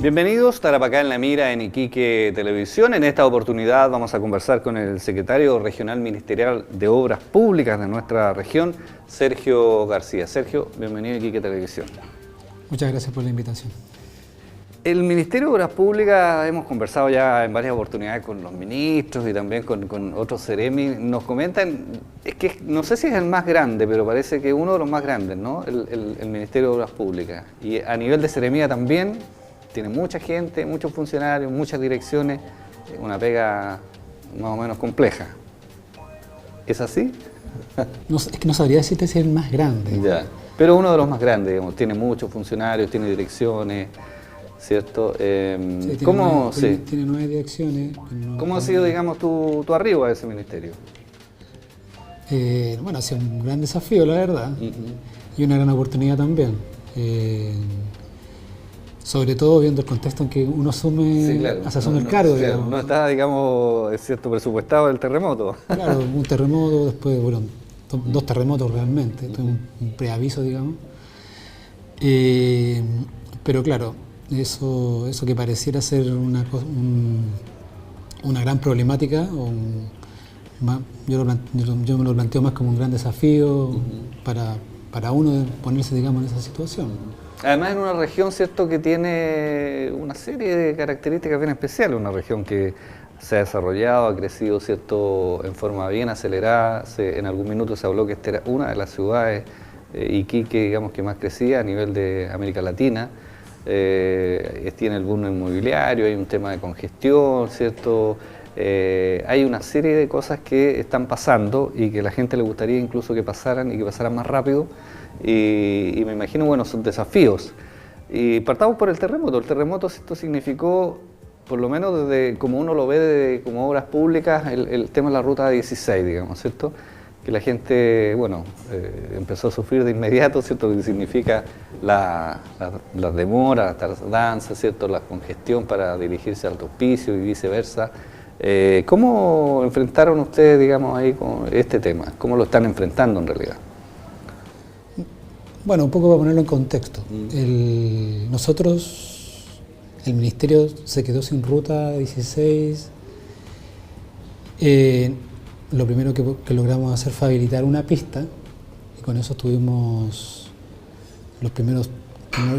Bienvenidos, Tarapacá en la Mira, en Iquique Televisión. En esta oportunidad vamos a conversar con el secretario regional ministerial de Obras Públicas de nuestra región, Sergio García. Sergio, bienvenido a Iquique Televisión. Muchas gracias por la invitación. El Ministerio de Obras Públicas, hemos conversado ya en varias oportunidades con los ministros y también con otros seremi. Nos comentan, es que no sé si es el más grande, pero parece que uno de los más grandes, ¿no? El Ministerio de Obras Públicas. Y a nivel de seremía también, tiene mucha gente, muchos funcionarios, muchas direcciones, una pega más o menos compleja. ¿Es así? No, es que no sabría decirte si es el más grande. Ya, pero uno de los más grandes, digamos, tiene muchos funcionarios, tiene direcciones, ¿cierto? Sí, ¿Cómo, tiene 9 direcciones. ¿Cómo ha sido, digamos, tu arribo a ese ministerio? Bueno, ha sido un gran desafío, la verdad, y una gran oportunidad también. Sobre todo viendo el contexto en que uno asume, asume el cargo. Claro, no está, digamos, es cierto, presupuestado el terremoto. Claro, un terremoto, después, bueno, 2 terremotos realmente, un preaviso, digamos. Pero claro, eso que pareciera ser una gran problemática, yo me lo planteo más como un gran desafío para uno ponerse, digamos, en esa situación. Además, en una región, ¿cierto?, que tiene una serie de características bien especiales, una región que se ha desarrollado, ha crecido, ¿cierto?, en forma bien acelerada. En algún minuto se habló que esta era una de las ciudades, Iquique, digamos, que más crecía a nivel de América Latina. Tiene el boom inmobiliario, hay un tema de congestión, ¿cierto? Hay una serie de cosas que están pasando y que a la gente le gustaría incluso que pasaran y que pasaran más rápido. Y me imagino, bueno, son desafíos. Y partamos por el terremoto. El terremoto, esto significó, por lo menos desde como uno lo ve como obras públicas, el tema de la ruta 16, digamos, ¿cierto? Que la gente, bueno, empezó a sufrir de inmediato, ¿cierto? Que significa las demoras, las tardanzas, ¿cierto? La congestión para dirigirse al hospicio y viceversa. ¿Cómo enfrentaron ustedes, digamos, ahí con este tema? ¿Cómo lo están enfrentando en realidad? Bueno, un poco para ponerlo en contexto. Nosotros, el Ministerio se quedó sin ruta 16. Lo primero que logramos hacer fue habilitar una pista y con eso tuvimos los primeros,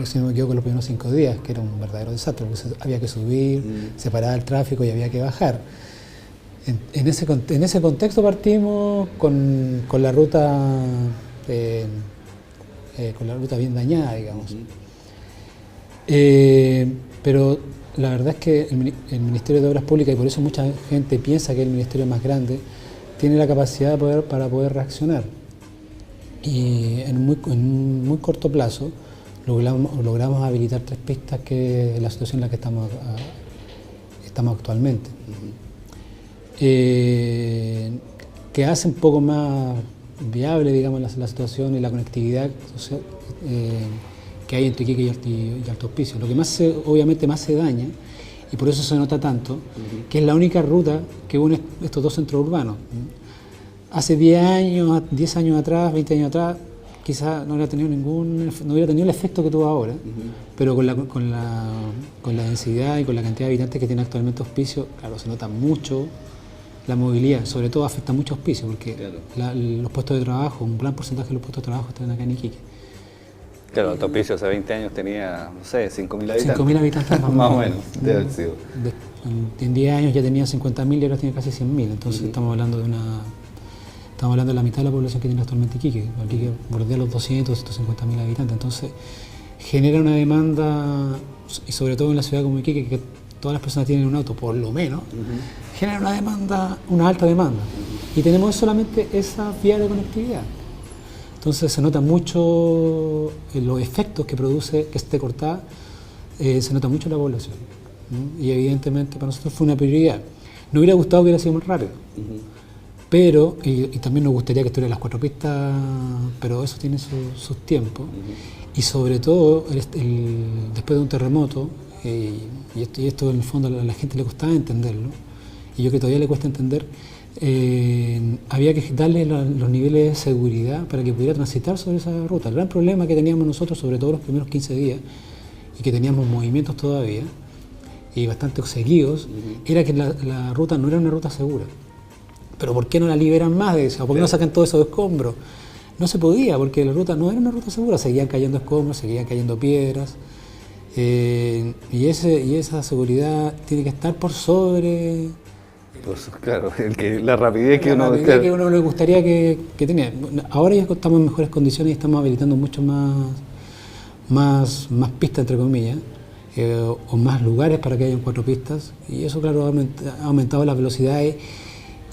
si no me equivoco, los primeros 5 días, que era un verdadero desastre, porque había que subir, separar el tráfico y había que bajar. En ese contexto partimos con la ruta bien dañada, digamos. Pero la verdad es que el Ministerio de Obras Públicas, y por eso mucha gente piensa que es el ministerio más grande, tiene la capacidad para poder reaccionar. Y en un muy corto plazo logramos habilitar 3 pistas, que es la situación en la que estamos actualmente. Que hace un poco más viable, digamos, la situación y la conectividad social, que hay entre Iquique y Alto Hospicio. Lo que obviamente más se daña, y por eso se nota tanto, que es la única ruta que une estos 2 centros urbanos. Hace 10 años atrás, 20 años atrás, quizás no hubiera tenido el efecto que tuvo ahora, pero con la densidad y con la cantidad de habitantes que tiene actualmente Hospicio, claro, se nota mucho la movilidad. Sobre todo afecta mucho a Hospicio, porque los puestos de trabajo, un gran porcentaje de los puestos de trabajo están acá en Iquique. Claro, Alto Hospicio hace 20 años tenía, no sé, 5.000 habitantes. 5.000 habitantes más o menos, debe haber sido. En 10 años ya tenía 50.000 y ahora tiene casi 100.000, entonces estamos hablando de la mitad de la población que tiene actualmente Iquique. Iquique bordea los 250.000 habitantes, entonces genera una demanda, y sobre todo en la ciudad como Iquique, que todas las personas tienen un auto, por lo menos, genera una alta demanda. Y tenemos solamente esa vía de conectividad. Entonces se nota mucho los efectos que produce que esté cortada, se nota mucho en la población. Y evidentemente para nosotros fue una prioridad. Nos hubiera gustado que hubiera sido más rápido, pero, y también nos gustaría que estuviera las 4 pistas, pero eso tiene sus tiempos. Y sobre todo, después de un terremoto, y esto en el fondo a la gente le costaba entenderlo, y yo creo que todavía le cuesta entender, había que darle los niveles de seguridad para que pudiera transitar sobre esa ruta. El gran problema que teníamos nosotros, sobre todo los primeros 15 días, y que teníamos movimientos todavía, y bastante seguidos, era que la ruta no era una ruta segura. Pero ¿por qué no la liberan más de eso? ¿Por qué no sacan todos esos escombros? No se podía, porque la ruta no era una ruta segura, seguían cayendo escombros, seguían cayendo piedras, y esa seguridad tiene que estar por sobre... Pues claro, la rapidez que uno... que uno le gustaría que tenía. Ahora ya estamos en mejores condiciones y estamos habilitando mucho más pistas, entre comillas, o más lugares para que hayan 4 pistas, y eso claro ha aumentado las velocidades,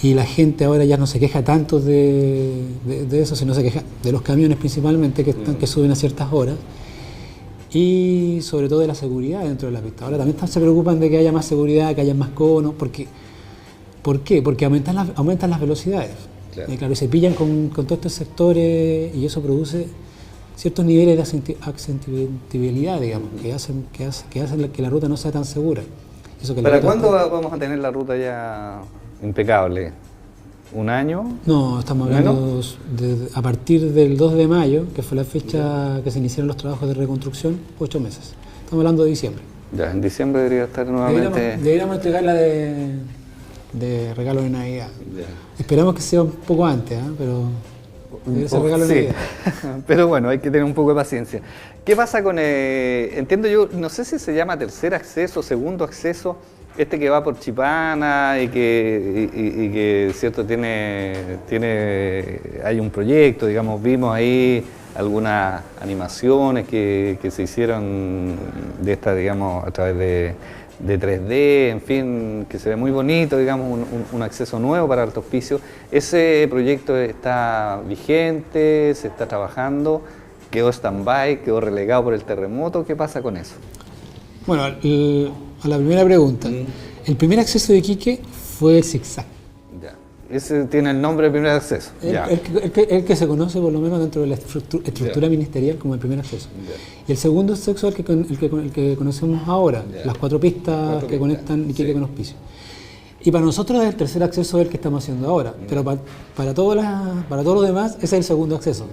y la gente ahora ya no se queja tanto de eso, sino se queja de los camiones principalmente que suben a ciertas horas, y sobre todo de la seguridad dentro de la pista. Ahora también se preocupan de que haya más seguridad, que haya más conos, ¿por qué? Porque aumentan las velocidades. Claro. Y claro, y se pillan con todos estos sectores, y eso produce ciertos niveles de accidentabilidad, digamos, que hacen que la ruta no sea tan segura. ¿Para cuándo vamos a tener la ruta ya impecable? ¿Un año? No, estamos hablando a partir del 2 de mayo, que fue la fecha que se iniciaron los trabajos de reconstrucción, 8 meses. Estamos hablando de diciembre. Ya, en diciembre debería estar nuevamente... Deberíamos entregarla de regalo de Navidad. Yeah. Esperamos que sea un poco antes, pero ese regalo de Navidad. Pero bueno, hay que tener un poco de paciencia. ¿Qué pasa con, entiendo yo, no sé si se llama tercer acceso, segundo acceso, este que va por Chipana y que cierto hay un proyecto, digamos, vimos ahí algunas animaciones que se hicieron de esta, digamos, a través de 3D, en fin, que se ve muy bonito, digamos, un acceso nuevo para Alto Hospicio. ¿Ese proyecto está vigente, se está trabajando, quedó stand-by, quedó relegado por el terremoto? ¿Qué pasa con eso? Bueno, a la primera pregunta, el primer acceso de Iquique fue el zigzag. Ya. Ese tiene el nombre de primer acceso. El que se conoce por lo menos dentro de la estructura ministerial como el primer acceso. Y el segundo acceso es el que conocemos ahora, las 4 pistas que conectan Iquique con Hospicio. Y para nosotros es el tercer acceso el que estamos haciendo ahora, pero para todos los demás ese es el segundo acceso.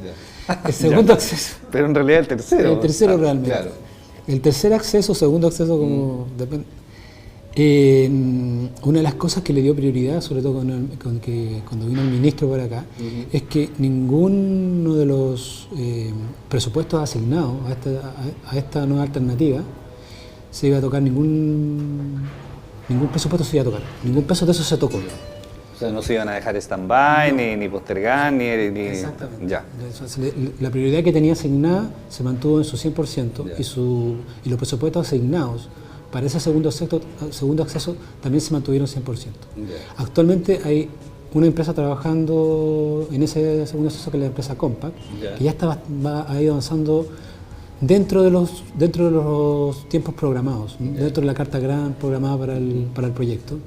El segundo acceso. Pero en realidad el tercero. El tercero realmente. Claro. El tercer acceso, segundo acceso, como depende. Una de las cosas que le dio prioridad, sobre todo cuando vino el ministro para acá, es que ninguno de los presupuestos asignados a esta nueva alternativa se iba a tocar, ningún presupuesto se iba a tocar, ningún peso de eso se tocó. O sea, no se iban a dejar stand-by, ni postergar, ni... Exactamente. Ya. La prioridad que tenía asignada se mantuvo en su 100% y los presupuestos asignados para ese segundo acceso también se mantuvieron 100%. Actualmente hay una empresa trabajando en ese segundo acceso, que es la empresa Compact, que ya ha ido avanzando dentro de los tiempos programados, dentro de la carta gran programada para el proyecto.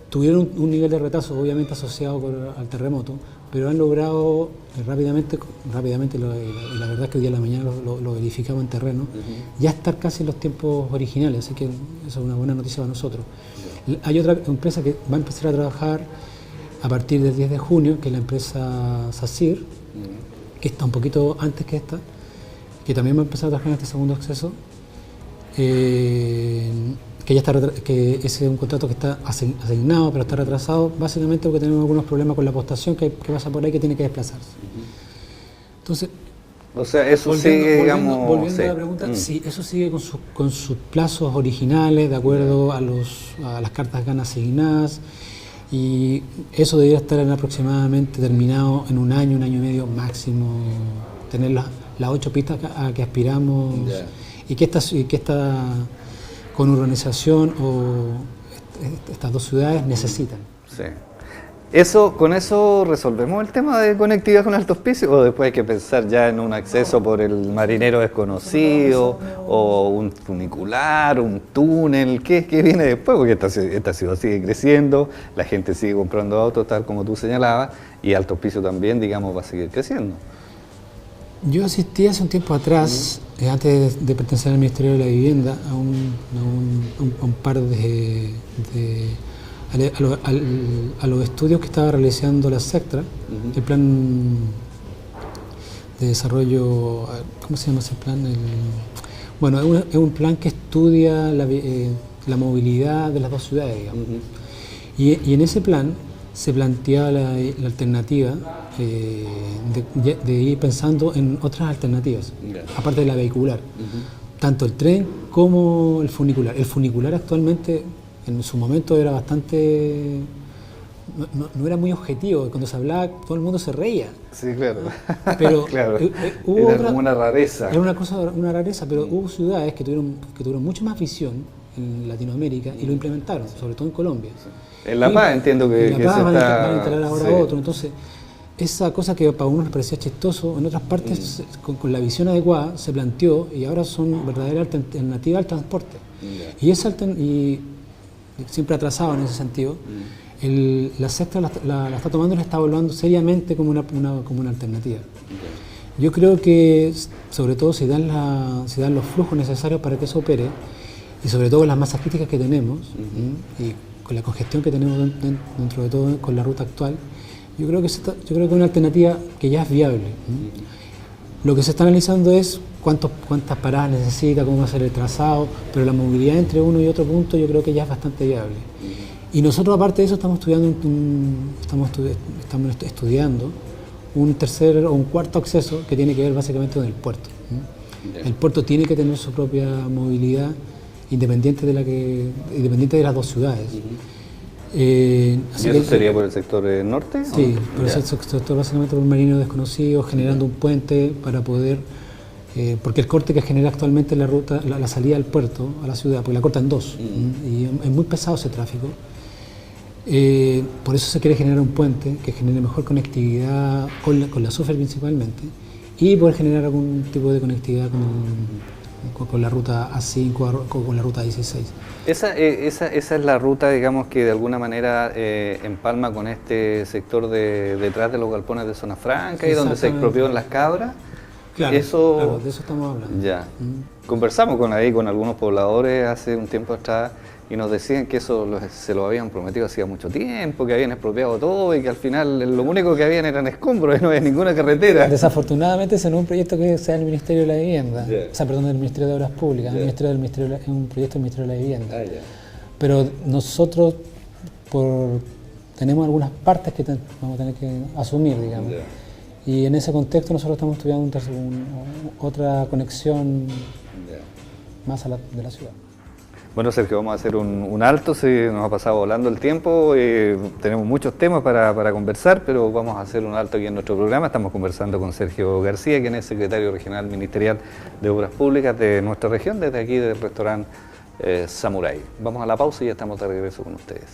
Tuvieron un nivel de retraso obviamente asociado al terremoto, pero han logrado rápidamente, la verdad es que hoy día en la mañana lo verificamos en terreno, ya estar casi en los tiempos originales, así que eso es una buena noticia para nosotros. Hay otra empresa que va a empezar a trabajar a partir del 10 de junio, que es la empresa SACIR, que está un poquito antes que esta, que también va a empezar a trabajar en este segundo acceso, que ese es un contrato que está asignado, pero está retrasado, básicamente porque tenemos algunos problemas con la postación que pasa por ahí, que tiene que desplazarse. Entonces, o sea, eso sigue, digamos... Volviendo a la pregunta, sí, eso sigue con sus plazos originales, de acuerdo a las cartas GAN asignadas, y eso debería estar aproximadamente terminado en un año y medio máximo, tener las 8 pistas a que aspiramos, y que esta con urbanización o estas 2 ciudades necesitan. Sí. ¿Con eso resolvemos el tema de conectividad con Alto Hospicio, o después hay que pensar ya en un acceso por el Marinero Desconocido, o un funicular, un túnel? ¿Qué viene después? Porque esta ciudad sigue creciendo, la gente sigue comprando autos, tal como tú señalabas, y Alto Hospicio también, digamos, va a seguir creciendo. Yo asistí hace un tiempo atrás, antes de pertenecer al Ministerio de la Vivienda, a un par a los estudios que estaba realizando la SECTRA, el plan de desarrollo, ¿cómo se llama ese plan? Bueno, es un plan que estudia la movilidad de las dos ciudades, digamos. Y en ese plan se plantea la alternativa de ir pensando en otras alternativas, aparte de la vehicular. Tanto el tren como el funicular. El funicular actualmente, en su momento, era bastante... No era muy objetivo, cuando se hablaba todo el mundo se reía. Sí, claro. Pero claro. hubo Era como una rareza. Era una rareza, pero hubo ciudades que tuvieron mucha más visión en Latinoamérica y lo implementaron, sobre todo en Colombia. En La Paz entiendo que, en La Paz van a instalar ahora sí. otro. Entonces, esa cosa que para unos les parecía chistoso, en otras partes con la visión adecuada se planteó y ahora son verdaderas alternativas al transporte. Y siempre atrasado en ese sentido. La sexta la está tomando y la está evaluando seriamente como una alternativa. Yo creo que, sobre todo, si dan los flujos necesarios para que eso opere, y sobre todo con las masas críticas que tenemos, y con la congestión que tenemos dentro de todo con la ruta actual, yo creo que es una alternativa que ya es viable. Lo que se está analizando es cuántas paradas necesita, cómo va a ser el trazado, pero la movilidad entre uno y otro punto yo creo que ya es bastante viable. Y nosotros, aparte de eso, estamos estudiando un tercer o un cuarto acceso que tiene que ver básicamente con el puerto. El puerto tiene que tener su propia movilidad independiente de las dos ciudades. ¿Y eso sería por el sector norte? Sí, por el sector básicamente por un marino desconocido, generando un puente para poder... porque el corte que genera actualmente la ruta, la salida del puerto a la ciudad, porque la corta en dos, y es muy pesado ese tráfico. Por eso se quiere generar un puente que genere mejor conectividad con la SUFER principalmente y poder generar algún tipo de conectividad con la ruta A5 o con la ruta 16. Esa es la ruta, digamos, que de alguna manera empalma con este sector detrás de los galpones de Zona Franca y donde se expropió en Las Cabras. Claro, claro, de eso estamos hablando. Ya. Conversamos con algunos pobladores hace un tiempo atrás y nos decían que eso se lo habían prometido hacía mucho tiempo, que habían expropiado todo y que al final lo único que habían eran escombros y no había ninguna carretera. Desafortunadamente ese no es un proyecto que sea del Ministerio de la Vivienda, o sea, perdón, del Ministerio de Obras Públicas, es un proyecto del Ministerio de la Vivienda. Pero nosotros tenemos algunas partes que vamos a tener que asumir, digamos. Y en ese contexto nosotros estamos estudiando otra conexión más de la ciudad. Bueno, Sergio, vamos a hacer un alto, nos ha pasado volando el tiempo, tenemos muchos temas para conversar, pero vamos a hacer un alto aquí en nuestro programa. Estamos conversando con Sergio García, quien es secretario regional ministerial de Obras Públicas de nuestra región, desde aquí del restaurante Samurai. Vamos a la pausa y ya estamos de regreso con ustedes.